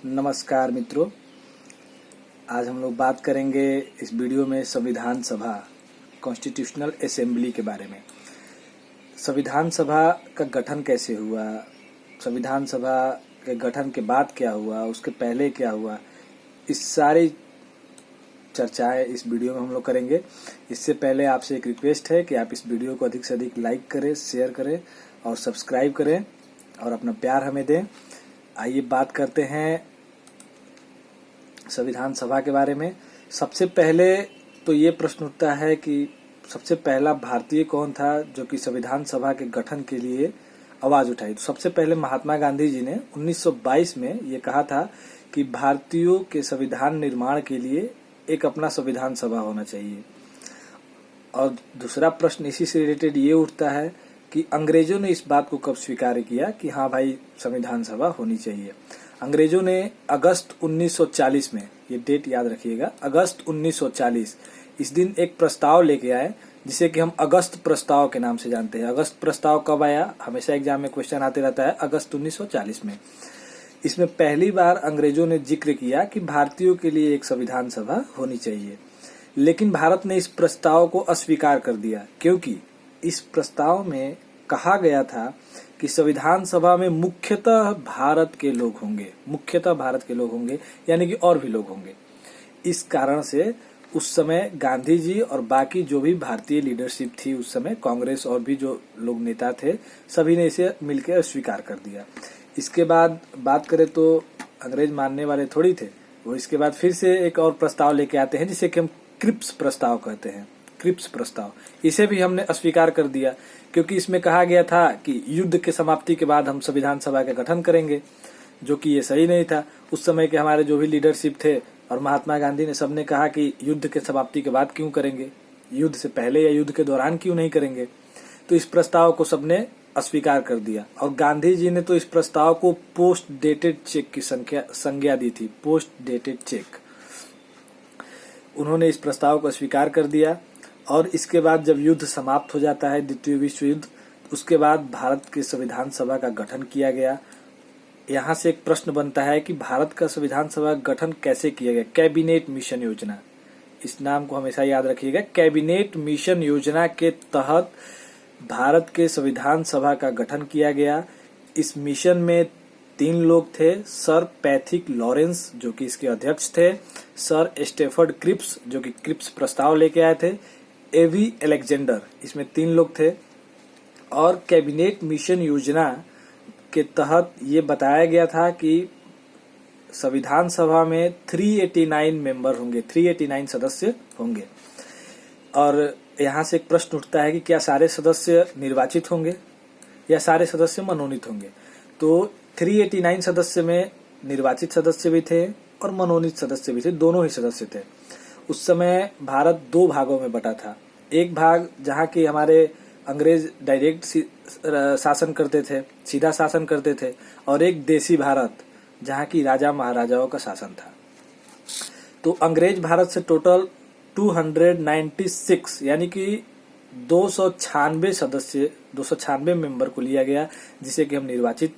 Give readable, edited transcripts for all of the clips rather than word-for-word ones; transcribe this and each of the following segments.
नमस्कार मित्रों, आज हम लोग बात करेंगे इस वीडियो में संविधान सभा कॉन्स्टिट्यूशनल असेंबली के बारे में। संविधान सभा का गठन कैसे हुआ, संविधान सभा के गठन के बाद क्या हुआ, उसके पहले क्या हुआ, इस सारी चर्चाएं इस वीडियो में हम लोग करेंगे। इससे पहले आपसे एक रिक्वेस्ट है कि आप इस वीडियो को अधिक से अधिक लाइक करें, शेयर करें और सब्सक्राइब करें और अपना प्यार हमें दें। आइए बात करते हैं संविधान सभा के बारे में। सबसे पहले तो ये प्रश्न उठता है कि सबसे पहला भारतीय कौन था जो कि संविधान सभा के गठन के लिए आवाज उठाई। तो सबसे पहले महात्मा गांधी जी ने 1922 में ये कहा था कि भारतीयों के संविधान निर्माण के लिए एक अपना संविधान सभा होना चाहिए। और दूसरा प्रश्न इसी से रिलेटेड ये उठता है कि अंग्रेजों ने इस बात को कब स्वीकार किया कि हाँ भाई संविधान सभा होनी चाहिए। अंग्रेजों ने अगस्त 1940 में, ये डेट याद रखिएगा, अगस्त 1940 इस दिन एक प्रस्ताव लेके आए जिसे कि हम अगस्त प्रस्ताव के नाम से जानते हैं। अगस्त प्रस्ताव कब आया, हमेशा एग्जाम में क्वेश्चन आते रहता है, अगस्त 1940 में। इसमें पहली बार अंग्रेजों ने जिक्र किया कि भारतीयों के लिए एक संविधान सभा होनी चाहिए, लेकिन भारत ने इस प्रस्ताव को अस्वीकार कर दिया क्योंकि इस प्रस्ताव में कहा गया था कि संविधान सभा में मुख्यतः भारत के लोग होंगे, मुख्यतः भारत के लोग होंगे, यानी कि और भी लोग होंगे। इस कारण से उस समय गांधी जी और बाकी जो भी भारतीय लीडरशिप थी उस समय, कांग्रेस और भी जो लोग नेता थे, सभी ने इसे मिलकर स्वीकार कर दिया। इसके बाद बात करें तो अंग्रेज मानने वाले थोड़ी थे, वो इसके बाद फिर से एक और प्रस्ताव लेके आते हैं जिसे कि हम क्रिप्स प्रस्ताव कहते हैं। क्रिप्स प्रस्ताव, इसे भी हमने अस्वीकार कर दिया क्योंकि इसमें कहा गया था कि युद्ध के समाप्ति के बाद हम संविधान सभा का गठन करेंगे, जो कि ये सही नहीं था। उस समय के हमारे जो भी लीडरशिप थे और महात्मा गांधी ने सबने कहा कि युद्ध के समाप्ति के बाद क्यों करेंगे, युद्ध से पहले या युद्ध के दौरान क्यों नहीं करेंगे। तो इस प्रस्ताव को सबने अस्वीकार कर दिया और गांधी जी ने तो इस प्रस्ताव को पोस्ट डेटेड चेक की संज्ञा दी थी। पोस्ट डेटेड चेक, उन्होंने इस प्रस्ताव को स्वीकार कर दिया। और इसके बाद जब युद्ध समाप्त हो जाता है, द्वितीय विश्व युद्ध, उसके बाद भारत के संविधान सभा का गठन किया गया। यहाँ से एक प्रश्न बनता है कि भारत का संविधान सभा गठन कैसे किया गया। कैबिनेट मिशन योजना, इस नाम को हमेशा याद रखिएगा। कैबिनेट मिशन योजना के तहत भारत के संविधान सभा का गठन किया गया। इस मिशन में 3 लोग थे, सर पैथिक लॉरेंस जो कि इसके अध्यक्ष थे, सर स्टेफर्ड क्रिप्स जो कि क्रिप्स प्रस्ताव लेके आए थे, एवी अलेक्जेंडर, इसमें 3 लोग थे। और कैबिनेट मिशन योजना के तहत ये बताया गया था कि संविधान सभा में 389 मेंबर होंगे, 389 सदस्य होंगे। और यहाँ से एक प्रश्न उठता है कि क्या सारे सदस्य निर्वाचित होंगे या सारे सदस्य मनोनीत होंगे। तो 389 सदस्य में निर्वाचित सदस्य भी थे और मनोनीत सदस्य भी थे, दोनों ही सदस्य थे। उस समय भारत 2 भागों में बटा था। एक भाग जहाँ की हमारे अंग्रेज डायरेक्ट शासन करते थे, सीधा शासन करते थे, और एक देसी भारत जहाँ की राजा महाराजाओं का शासन था। तो अंग्रेज भारत से टोटल 296 यानी कि 296 मेंबर को लिया गया, जिसे कि हम निर्वाचित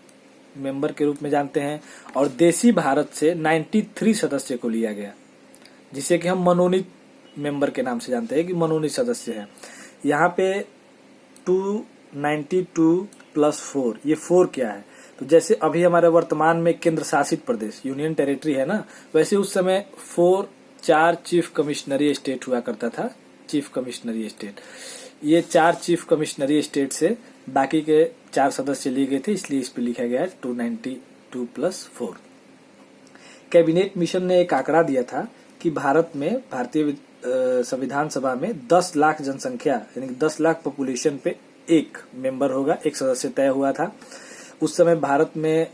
मेंबर के रूप में जानते हैं। और देसी भारत से 93 सदस्य को लिया गया, जिसे कि हम मनोनीत मेंबर के नाम से जानते हैं कि मनोनीत सदस्य हैं। यहाँ पे 292 प्लस 4, ये 4 क्या है। तो जैसे अभी हमारे वर्तमान में केंद्र शासित प्रदेश यूनियन टेरिटरी है ना, वैसे उस समय 4 चीफ कमिश्नरी स्टेट हुआ करता था। चीफ कमिश्नरी स्टेट, ये 4 चीफ कमिश्नरी स्टेट से बाकी के 4 सदस्य लिए गए थे, इसलिए इस पे लिखा गया है 292 प्लस 4। कैबिनेट मिशन ने एक आंकड़ा दिया था कि भारत में, भारतीय संविधान सभा में 10 लाख जनसंख्या यानी कि 10 लाख पॉपुलेशन पे एक मेंबर होगा, एक सदस्य तय हुआ था। उस समय भारत में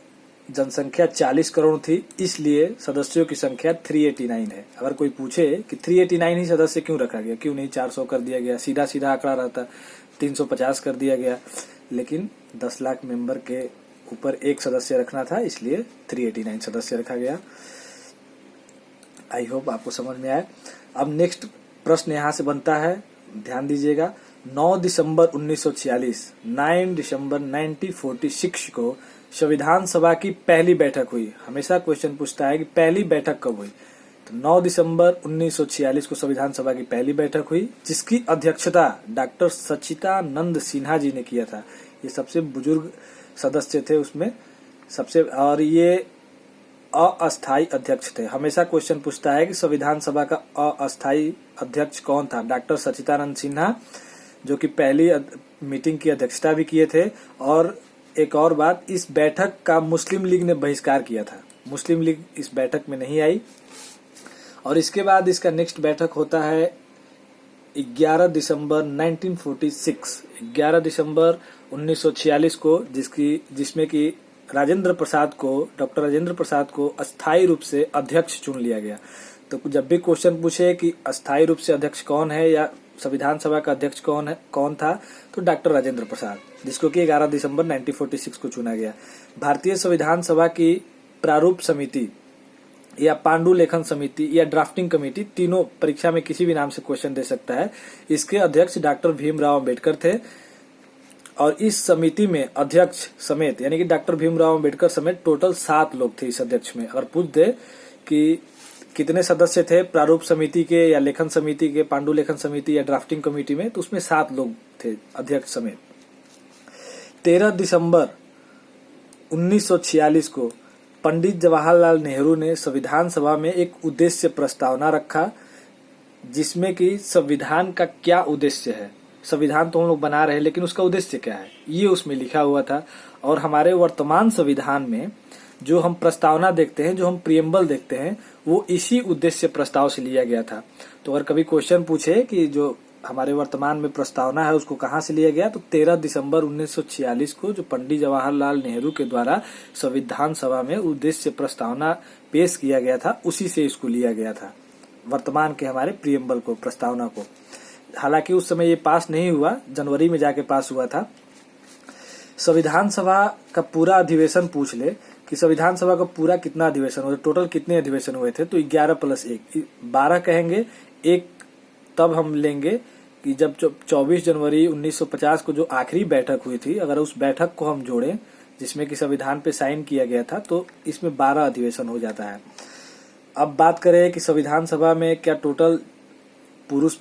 जनसंख्या 40 करोड़ थी, इसलिए सदस्यों की संख्या 389 है। अगर कोई पूछे कि 389 ही सदस्य क्यों रखा गया, क्यों नहीं 400 कर दिया गया, सीधा सीधा आंकड़ा रहता 350 कर दिया गया, लेकिन 10 लाख मेंबर के ऊपर एक सदस्य रखना था, इसलिए 389 सदस्य रखा गया। आई होप आपको समझ में आए। अब नेक्स्ट प्रश्न यहाँ से बनता है, ध्यान दीजिएगा। 9 दिसंबर 1946, 9 दिसंबर 1946 को संविधान सभा की पहली बैठक हुई? हमेशा क्वेश्चन पूछता है कि पहली बैठक कब हुई। तो 9 दिसंबर 1946 को संविधान सभा की पहली बैठक हुई, जिसकी अध्यक्षता डॉक्टर सच्चिदानंद सिन्हा जी ने किया था। ये सबसे बुजुर्ग सदस्य थे उसमें सबसे, और ये अस्थायी अध्यक्ष थे। हमेशा क्वेश्चन पूछता है कि संविधान सभा का अस्थायी अध्यक्ष कौन था? डॉक्टर सच्चिदानंद सिन्हा, जो कि पहली मीटिंग की अध्यक्षता भी किए थे। और एक और बात, इस बैठक का मुस्लिम लीग ने बहिष्कार किया था, मुस्लिम लीग इस बैठक में नहीं आई। और इसके बाद इसका नेक्स्ट बैठक होता है 11 दिसंबर 1946, 11 दिसंबर 1946 को, जिसमें कि डॉक्टर राजेंद्र प्रसाद को अस्थायी रूप से अध्यक्ष चुन लिया गया। तो जब भी क्वेश्चन पूछे कि अस्थायी रूप से अध्यक्ष कौन है या संविधान सभा का अध्यक्ष कौन था, तो डॉक्टर राजेंद्र प्रसाद, जिसको कि 11 दिसंबर 1946 को चुना गया। भारतीय संविधान सभा की प्रारूप समिति या पांडुलेखन समिति या ड्राफ्टिंग कमेटी, तीनों परीक्षा में किसी भी नाम से क्वेश्चन दे सकता है। इसके अध्यक्ष डॉक्टर भीमराव अम्बेडकर थे। और इस समिति में अध्यक्ष समेत, यानी कि डॉक्टर भीमराव अम्बेडकर समेत टोटल 7 लोग थे इस अध्यक्ष में। अगर पूछ दे कि कितने सदस्य थे प्रारूप समिति के या लेखन समिति के, पांडुलेखन समिति या ड्राफ्टिंग कमेटी में, तो उसमें 7 लोग थे अध्यक्ष समेत। 13 दिसंबर 1946 को पंडित जवाहरलाल नेहरू ने संविधान सभा में एक उद्देश्य प्रस्तावना रखा, जिसमें कि संविधान का क्या उद्देश्य है। संविधान तो हम लोग बना रहे हैं, लेकिन उसका उद्देश्य क्या है, ये उसमें लिखा हुआ था। और हमारे वर्तमान संविधान में जो हम प्रस्तावना देखते हैं, जो हम प्रियम्बल देखते हैं, वो इसी उद्देश्य प्रस्ताव से लिया गया था। तो अगर कभी क्वेश्चन पूछे कि जो हमारे वर्तमान में प्रस्तावना है उसको कहाँ से लिया गया, तो 13 दिसंबर 1946 को जो पंडित जवाहरलाल नेहरू के द्वारा संविधान सभा में उद्देश्य प्रस्तावना पेश किया गया था, उसी से इसको लिया गया था, वर्तमान के हमारे प्रियम्बल को, प्रस्तावना को। हालांकि उस समय ये पास नहीं हुआ, जनवरी में जाके पास हुआ था। संविधान सभा का पूरा अधिवेशन पूछ ले कि संविधान सभा का पूरा कितना अधिवेशन हुआ, टोटल कितने अधिवेशन हुए थे, तो 11 + 1 12 कहेंगे। एक तब हम लेंगे कि जब 24 जनवरी 1950 को जो आखिरी बैठक हुई थी, अगर उस बैठक को हम जोड़ें जिसमें कि संविधान पे साइन किया गया था, तो इसमें 12 अधिवेशन हो जाता है। अब बात करें कि संविधान सभा में क्या टोटल पुरुष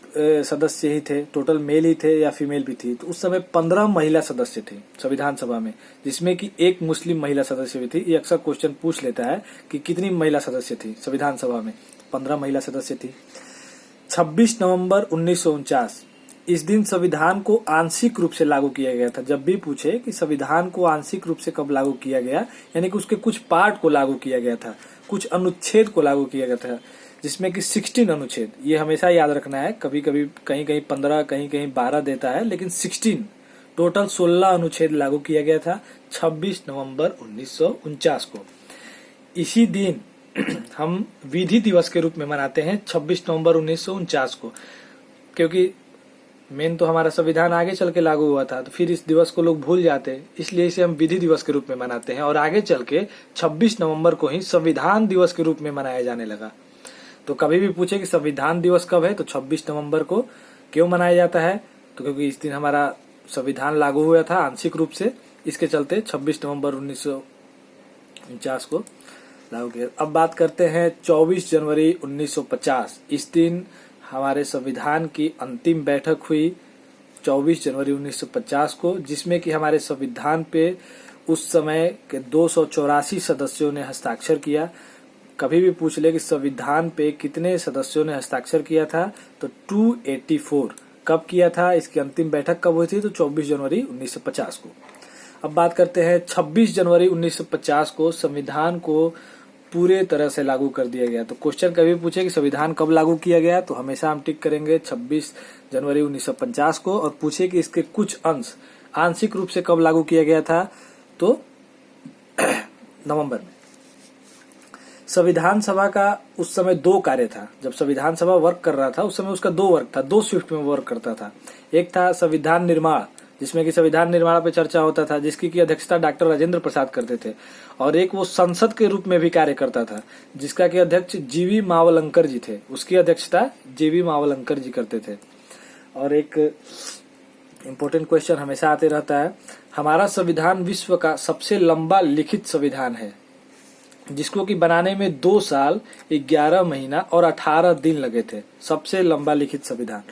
सदस्य ही थे, टोटल मेल ही थे या फीमेल भी थी, तो उस समय 15 महिला सदस्य थे संविधान सभा में, जिसमें कि एक मुस्लिम महिला सदस्य भी थी। ये अक्सर क्वेश्चन पूछ लेता है कि कितनी महिला सदस्य थी संविधान सभा में, 15 महिला सदस्य थी। 26 नवंबर 1949, इस दिन संविधान को आंशिक रूप से लागू किया गया था। जब भी पूछे कि संविधान को आंशिक रूप से कब लागू किया गया, यानी कि उसके कुछ पार्ट को लागू किया गया था, कुछ अनुच्छेद को लागू किया गया था, जिसमें कि 16 अनुच्छेद, ये हमेशा याद रखना है। कभी कभी कहीं कहीं 15, कहीं कहीं 12 देता है, लेकिन 16 टोटल 16 अनुच्छेद लागू किया गया था 26 नवंबर 1949 को। इसी दिन हम विधि दिवस के रूप में मनाते हैं 26 नवंबर 1949 को, क्योंकि मेन तो हमारा संविधान आगे चल के लागू हुआ था, तो फिर इस दिवस को लोग भूल जाते, इसलिए इसे हम विधि दिवस के रूप में मनाते हैं। और आगे चल के 26 नवंबर को ही संविधान दिवस के रूप में मनाया जाने लगा। तो कभी भी पूछे कि संविधान दिवस कब है, तो 26 नवंबर को क्यों मनाया जाता है, तो क्योंकि इस दिन हमारा संविधान लागू हुआ था आंशिक रूप से, इसके चलते 26 नवंबर 1949 को लागू किया। अब बात करते हैं 24 जनवरी 1950, इस दिन हमारे संविधान की अंतिम बैठक हुई 24 जनवरी 1950 को, जिसमें कि हमारे संविधान पे उस समय के 284 सदस्यों ने हस्ताक्षर किया। कभी भी पूछ ले कि संविधान पे कितने सदस्यों ने हस्ताक्षर किया था, तो 284। कब किया था, इसकी अंतिम बैठक कब हुई थी, तो 24 जनवरी 1950 को। अब बात करते हैं 26 जनवरी 1950 को संविधान को पूरे तरह से लागू कर दिया गया। तो क्वेश्चन कभी पूछे कि संविधान कब लागू किया गया, तो हमेशा हम टिक करेंगे 26 जनवरी 1950 को। और पूछे कि इसके कुछ अंश आंशिक रूप से कब लागू किया गया था, तो नवंबर में। संविधान सभा का उस समय 2 कार्य था। जब संविधान सभा वर्क कर रहा था उस समय उसका 2 वर्क था, 2 शिफ्ट में वर्क करता था। एक था संविधान निर्माण, जिसमें कि संविधान निर्माण पे चर्चा होता था, जिसकी की अध्यक्षता डॉक्टर राजेंद्र प्रसाद करते थे। और एक वो संसद के रूप में भी कार्य करता था, जिसका की अध्यक्ष जीवी मावलंकर जी थे, उसकी अध्यक्षता जीवी मावलंकर जी करते थे। और एक इम्पोर्टेंट क्वेश्चन हमेशा आते रहता है, हमारा संविधान विश्व का सबसे लंबा लिखित संविधान है, जिसको कि बनाने में 2 साल 11 महीना और 18 दिन लगे थे। सबसे लंबा लिखित संविधान।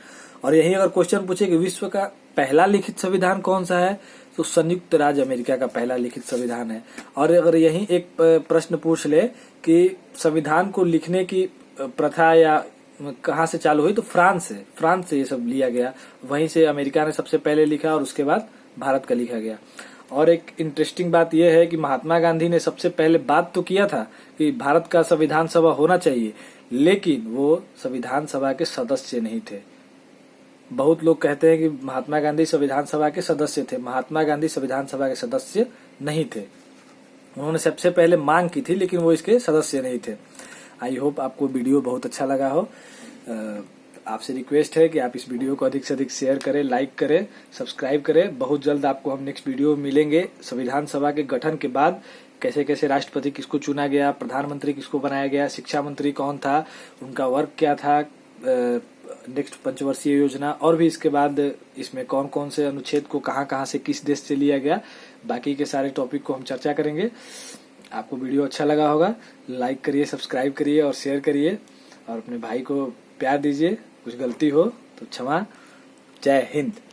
और यही अगर क्वेश्चन पूछे कि विश्व का पहला लिखित संविधान कौन सा है, तो संयुक्त राज्य अमेरिका का पहला लिखित संविधान है। और अगर यही एक प्रश्न पूछ ले कि संविधान को लिखने की प्रथा या कहाँ से चालू हुई, तो फ्रांस से ये सब लिया गया। वहीं से अमेरिका ने सबसे पहले लिखा और उसके बाद भारत का लिखा गया। और एक इंटरेस्टिंग बात यह है कि महात्मा गांधी ने सबसे पहले बात तो किया था कि भारत का संविधान सभा होना चाहिए, लेकिन वो संविधान सभा के सदस्य नहीं थे। बहुत लोग कहते हैं कि महात्मा गांधी संविधान सभा के सदस्य थे। महात्मा गांधी संविधान सभा के सदस्य नहीं थे। उन्होंने सबसे पहले मांग की थी, लेकिन वो इसके सदस्य नहीं थे। आई होप आपको वीडियो बहुत अच्छा लगा हो। आपसे रिक्वेस्ट है कि आप इस वीडियो को अधिक से अधिक शेयर करें, लाइक करें, सब्सक्राइब करें। बहुत जल्द आपको हम नेक्स्ट वीडियो में मिलेंगे। संविधान सभा के गठन के बाद कैसे कैसे राष्ट्रपति किसको चुना गया, प्रधानमंत्री किसको बनाया गया, शिक्षा मंत्री कौन था, उनका वर्क क्या था, नेक्स्ट पंचवर्षीय योजना, और भी इसके बाद इसमें कौन कौन से अनुच्छेद को कहाँ से किस देश से लिया गया, बाकी के सारे टॉपिक को हम चर्चा करेंगे। आपको वीडियो अच्छा लगा होगा, लाइक करिए, सब्सक्राइब करिए और शेयर करिए, और अपने भाई को प्यार दीजिए। कुछ गलती हो तो क्षमा। जय हिंद।